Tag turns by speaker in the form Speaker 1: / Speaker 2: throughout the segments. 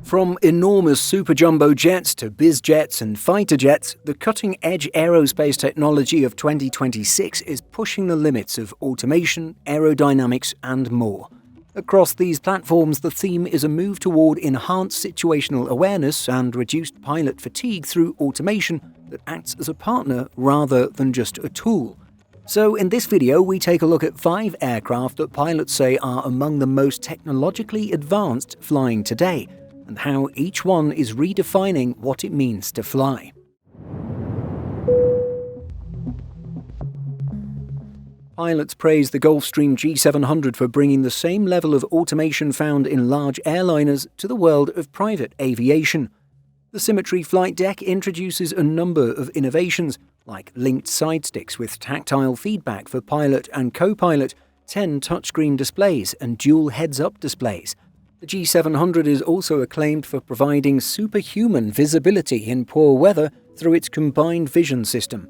Speaker 1: From enormous superjumbo jets to bizjets and fighter jets, the cutting-edge aerospace technology of 2026 is pushing the limits of automation, aerodynamics, and more. Across these platforms, the theme is a move toward enhanced situational awareness and reduced pilot fatigue through automation that acts as a partner rather than just a tool. So in this video, we take a look at 5 aircraft that pilots say are among the most technologically advanced flying today, and how each one is redefining what it means to fly. Pilots praise the Gulfstream G700 for bringing the same level of automation found in large airliners to the world of private aviation. The Symmetry flight deck introduces a number of innovations, like linked side sticks with tactile feedback for pilot and co-pilot, 10 touchscreen displays and dual heads-up displays. The G700 is also acclaimed for providing superhuman visibility in poor weather through its combined vision system.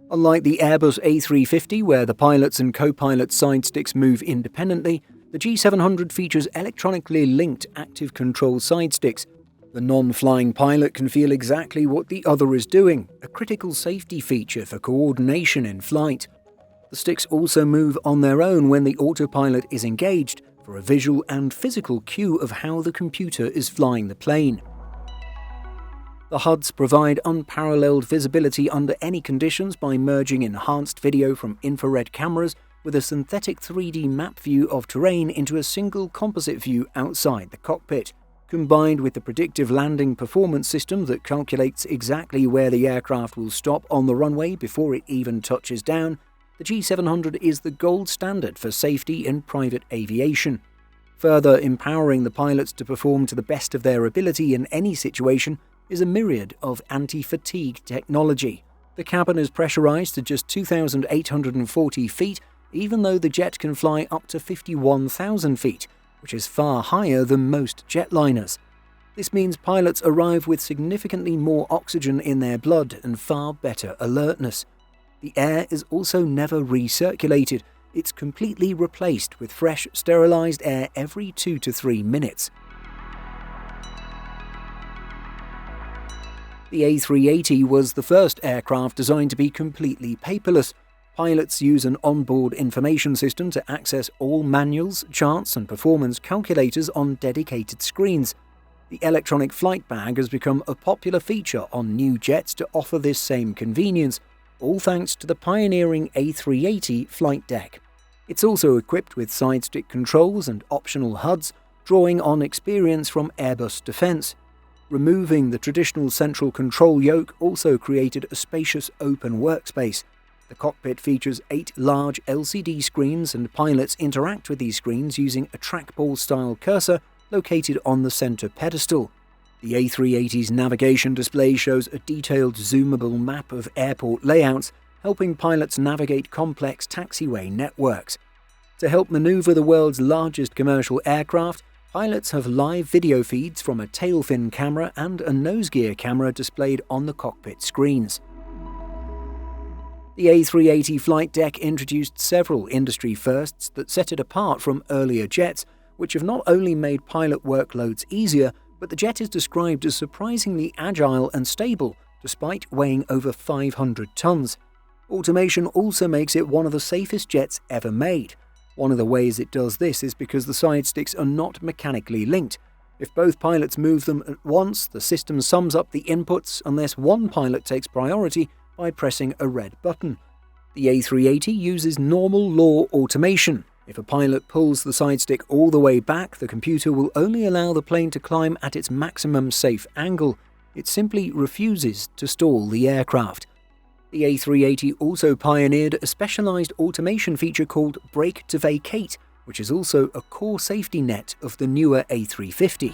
Speaker 1: Unlike the Airbus A350, where the pilots and co-pilot side sticks move independently, the G700 features electronically linked active control side sticks. The non-flying pilot can feel exactly what the other is doing, a critical safety feature for coordination in flight. The sticks also move on their own when the autopilot is engaged, for a visual and physical cue of how the computer is flying the plane. The HUDs provide unparalleled visibility under any conditions by merging enhanced video from infrared cameras with a synthetic 3D map view of terrain into a single composite view outside the cockpit. Combined with the predictive landing performance system that calculates exactly where the aircraft will stop on the runway before it even touches down, the G700 is the gold standard for safety in private aviation. Further empowering the pilots to perform to the best of their ability in any situation is a myriad of anti-fatigue technology. The cabin is pressurized to just 2,840 feet, even though the jet can fly up to 51,000 feet, which is far higher than most jetliners. This means pilots arrive with significantly more oxygen in their blood and far better alertness. The air is also never recirculated. It's completely replaced with fresh, sterilized air every 2 to 3 minutes. The A380 was the first aircraft designed to be completely paperless. Pilots use an onboard information system to access all manuals, charts, and performance calculators on dedicated screens. The electronic flight bag has become a popular feature on new jets to offer this same convenience, all thanks to the pioneering A380 flight deck. It's also equipped with side-stick controls and optional HUDs, drawing on experience from Airbus Defence. Removing the traditional central control yoke also created a spacious open workspace. The cockpit features 8 large LCD screens, and pilots interact with these screens using a trackball-style cursor located on the center pedestal. The A380's navigation display shows a detailed zoomable map of airport layouts, helping pilots navigate complex taxiway networks. To help maneuver the world's largest commercial aircraft, pilots have live video feeds from a tailfin camera and a nose gear camera displayed on the cockpit screens. The A380 flight deck introduced several industry firsts that set it apart from earlier jets, which have not only made pilot workloads easier, but the jet is described as surprisingly agile and stable, despite weighing over 500 tons. Automation also makes it one of the safest jets ever made. One of the ways it does this is because the side sticks are not mechanically linked. If both pilots move them at once, the system sums up the inputs unless one pilot takes priority by pressing a red button. The A380 uses normal law automation. If a pilot pulls the side stick all the way back, the computer will only allow the plane to climb at its maximum safe angle. It simply refuses to stall the aircraft. The A380 also pioneered a specialized automation feature called Brake to Vacate, which is also a core safety net of the newer A350.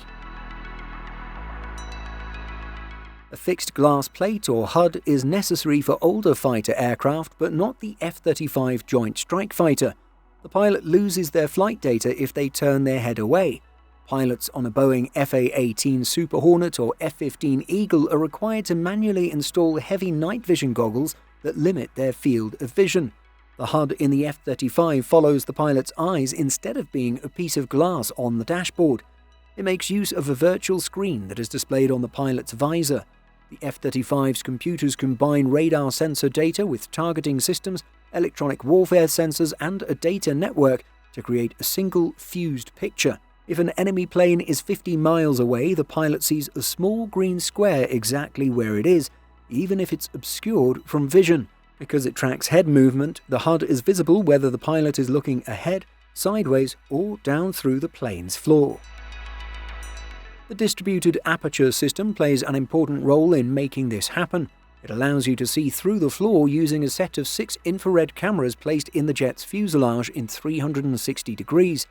Speaker 1: A fixed glass plate or HUD is necessary for older fighter aircraft, but not the F-35 Joint Strike Fighter. The pilot loses their flight data if they turn their head away. Pilots on a Boeing FA-18 Super Hornet or F-15 Eagle are required to manually install heavy night vision goggles that limit their field of vision. The HUD in the F-35 follows the pilot's eyes instead of being a piece of glass on the dashboard. It makes use of a virtual screen that is displayed on the pilot's visor. The F-35's computers combine radar sensor data with targeting systems, electronic warfare sensors, and a data network to create a single fused picture. If an enemy plane is 50 miles away, the pilot sees a small green square exactly where it is, even if it's obscured from vision. Because it tracks head movement, the HUD is visible whether the pilot is looking ahead, sideways, or down through the plane's floor. The distributed aperture system plays an important role in making this happen. It allows you to see through the floor using a set of 6 infrared cameras placed in the jet's fuselage in 360 degrees.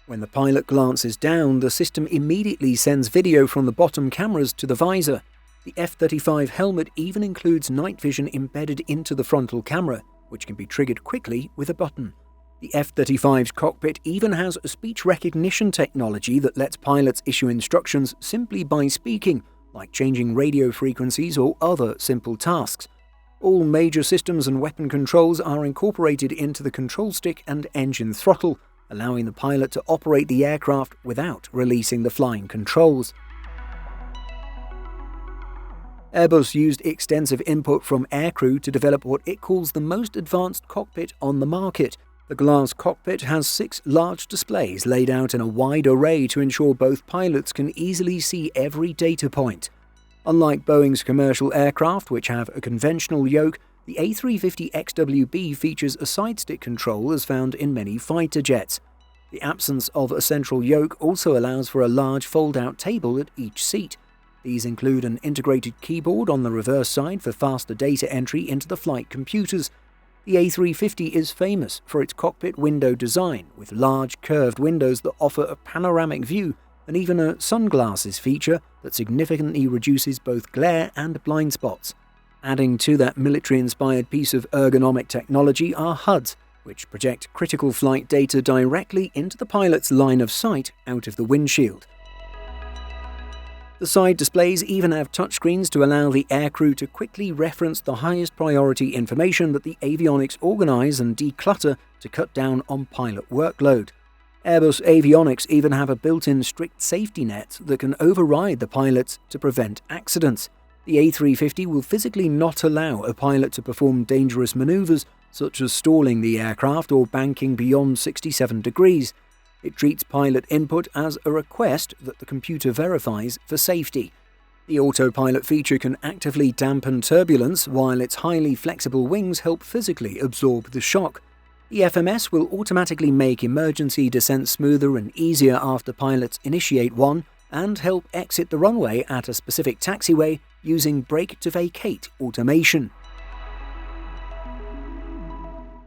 Speaker 1: When the pilot glances down, the system immediately sends video from the bottom cameras to the visor. The F-35 helmet even includes night vision embedded into the frontal camera, which can be triggered quickly with a button. The F-35's cockpit even has a speech recognition technology that lets pilots issue instructions simply by speaking, like changing radio frequencies or other simple tasks. All major systems and weapon controls are incorporated into the control stick and engine throttle, allowing the pilot to operate the aircraft without releasing the flying controls. Airbus used extensive input from aircrew to develop what it calls the most advanced cockpit on the market. The glass cockpit has 6 large displays laid out in a wide array to ensure both pilots can easily see every data point. Unlike Boeing's commercial aircraft, which have a conventional yoke, the A350 XWB features a side-stick control as found in many fighter jets. The absence of a central yoke also allows for a large fold-out table at each seat. These include an integrated keyboard on the reverse side for faster data entry into the flight computers. The A350 is famous for its cockpit window design, with large curved windows that offer a panoramic view and even a sunglasses feature that significantly reduces both glare and blind spots. Adding to that military-inspired piece of ergonomic technology are HUDs, which project critical flight data directly into the pilot's line of sight out of the windshield. The side displays even have touchscreens to allow the aircrew to quickly reference the highest priority information that the avionics organize and declutter to cut down on pilot workload. Airbus avionics even have a built-in strict safety net that can override the pilots to prevent accidents. The A350 will physically not allow a pilot to perform dangerous maneuvers such as stalling the aircraft or banking beyond 67 degrees. It treats pilot input as a request that the computer verifies for safety. The autopilot feature can actively dampen turbulence, while its highly flexible wings help physically absorb the shock. The FMS will automatically make emergency descent smoother and easier after pilots initiate one, and help exit the runway at a specific taxiway using brake-to-vacate automation.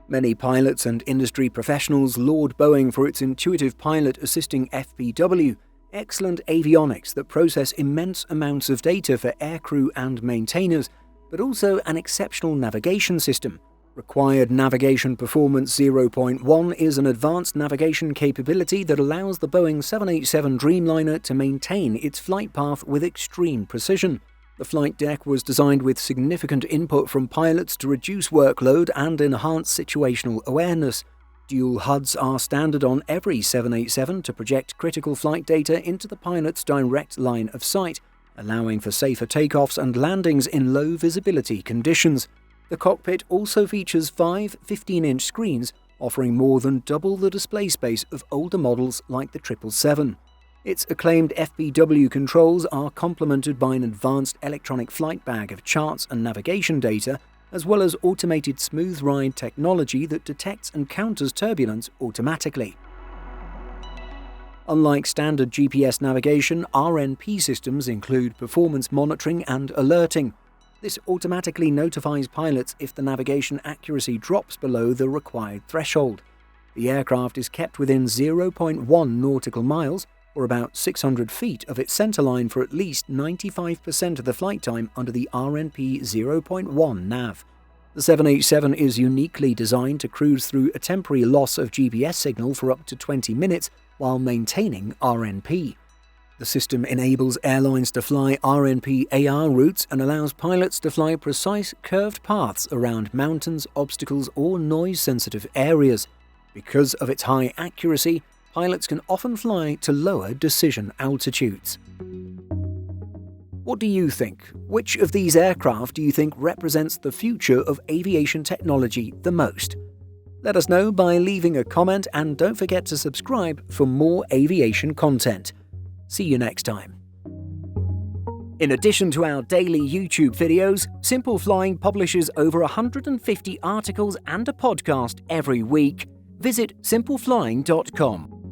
Speaker 1: Many pilots and industry professionals laud Boeing for its intuitive pilot-assisting FPW, excellent avionics that process immense amounts of data for aircrew and maintainers, but also an exceptional navigation system. Required Navigation Performance 0.1 is an advanced navigation capability that allows the Boeing 787 Dreamliner to maintain its flight path with extreme precision. The flight deck was designed with significant input from pilots to reduce workload and enhance situational awareness. Dual HUDs are standard on every 787 to project critical flight data into the pilot's direct line of sight, allowing for safer takeoffs and landings in low visibility conditions. The cockpit also features 5 15-inch screens, offering more than double the display space of older models like the 777. Its acclaimed FPW controls are complemented by an advanced electronic flight bag of charts and navigation data, as well as automated smooth ride technology that detects and counters turbulence automatically. Unlike standard GPS navigation, RNP systems include performance monitoring and alerting. This automatically notifies pilots if the navigation accuracy drops below the required threshold. The aircraft is kept within 0.1 nautical miles, or about 600 feet of its centerline for at least 95% of the flight time under the RNP 0.1 nav. The 787 is uniquely designed to cruise through a temporary loss of GPS signal for up to 20 minutes while maintaining RNP. The system enables airlines to fly RNP AR routes and allows pilots to fly precise, curved paths around mountains, obstacles, or noise-sensitive areas. Because of its high accuracy, pilots can often fly to lower decision altitudes. What do you think? Which of these aircraft do you think represents the future of aviation technology the most? Let us know by leaving a comment, and don't forget to subscribe for more aviation content. See you next time. In addition to our daily YouTube videos, Simpleflying publishes over 150 articles and a podcast every week. Visit simpleflying.com.